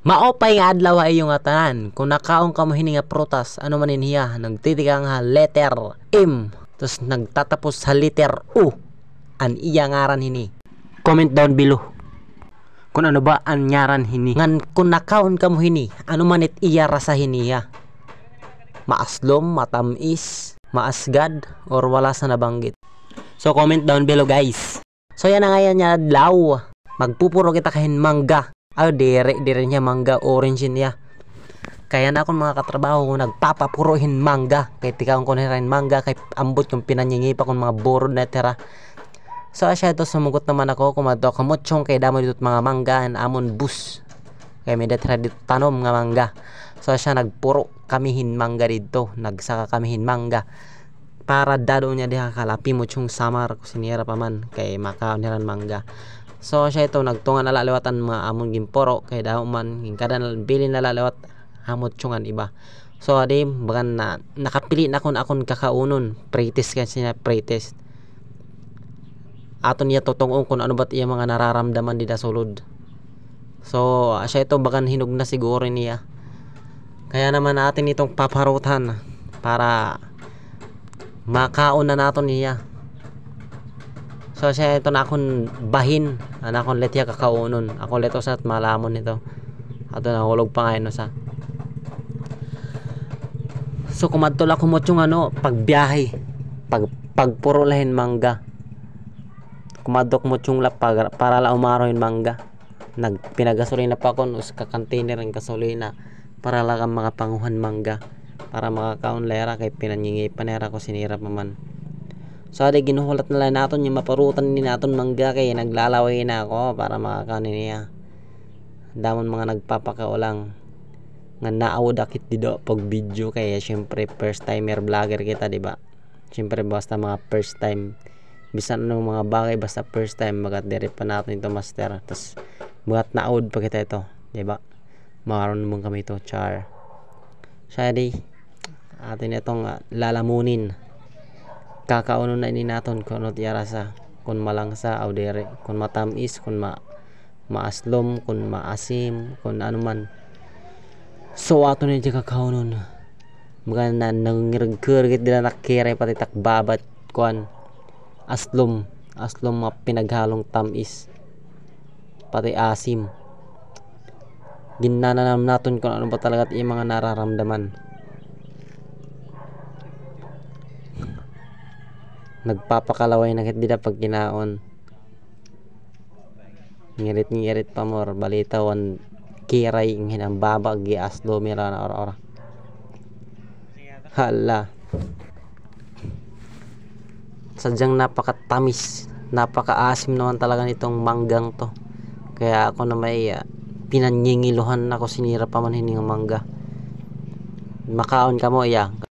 Maopay nga adlaw ay yung tanan. Kung nakaon ka mo hini nga prutas, ano man niya, nagtitigang ha letter M, tapos nagtatapos sa letter U. An iya ngaran hini. Comment down below kung ano ba ang ngaran hini. Ngan kung nakaon ka mo hini, ano man it iya rasa hiniya. Maaslom, matamis, maasgad, or wala sa nabanggit. So comment down below guys. So yan na ngayon niya adlaw. Magpupuro kita kahin mangga. Ay, dire niya mangga, orange niya. Kaya na akong mga katrabaho ko nagpapapuruhin mangga. Kaya tikaon ko na rin mangga. Kaya ambot kong pinanyangipa kong mga borod na tira. So asya ito sumugot naman ako. Kumadto ako mochong kaya damo dito mga mangga. And amon bus. Kaya may datira dito tanom nga mangga. So asya nagpuro kamihin mangga dito. Nagsaka kamihin mangga. Para dado niya diha kalapi mo chung samar. Kusinira pa man. Kaya makaon niran mangga. So siya ito nagtungan nalalewatan mga amon gimporo kay daw man kada bilin nalalewat hamot chungan iba. So adi bagan na nakapili na akon kakaunon pretest kasi na pretest. Aton niya totong kung ano bat iya mga nararamdaman dida sulod. So siya ito bagan hinog na siguro niya. Kaya naman natin itong paparutan para makaon na naton niya. So siya ito na akong bahin. Na akong letya kakaunon. Ako leto sa malamon nito. Ato na hulog pa ngayon sa. So kumadtol ako mo yung pagbiyahe. Pagpuro lahin mangga. Kumadok mo yung para la umaroin mangga. Nagpinagasolina pa ako us ka container ng gasolina para lang ang mga panguhan mangga. Para makakaon lera kay pinanyingi panera ko sinira pa man. So adi ginuhulat na lang naton yung maparutan ni naton mangga kay naglalaway na ako para makakanin niya. Damon mga nagpapakaulang nga naawod akit dito pag video kaya syempre first timer vlogger kita di ba? Syempre basta mga first time bisan ano mga bagay basta first time magat diri pa natin ito master. Tas buhat naawod pa kita ito, di ba? Maron mong kami ito char. Siya di atin itong lalamunin. Kakaunon na ini naton kung ano tiya rasa kung malangsa o dere kung matamis kung maaslom kung maasim kung ano man. So ato na dyan kakaunon mga na nangiragkirgit nila nakire pati takbabat kuan aslom mga pinaghalong tamis pati asim. Ginananam naton kung ano ba talaga yung mga nararamdaman. Nagpapakalaway na kit dida pag kinaon. Ngirit pa mor balita wan kiray hinang babag gi aslo mira na ora. Hala. Sadyang napakatamis, napakaasim naman talaga nitong manggang to. Kaya ako na may pinanyingiluhan ako sinira pa man hining mangga. Makaon ka mo iya.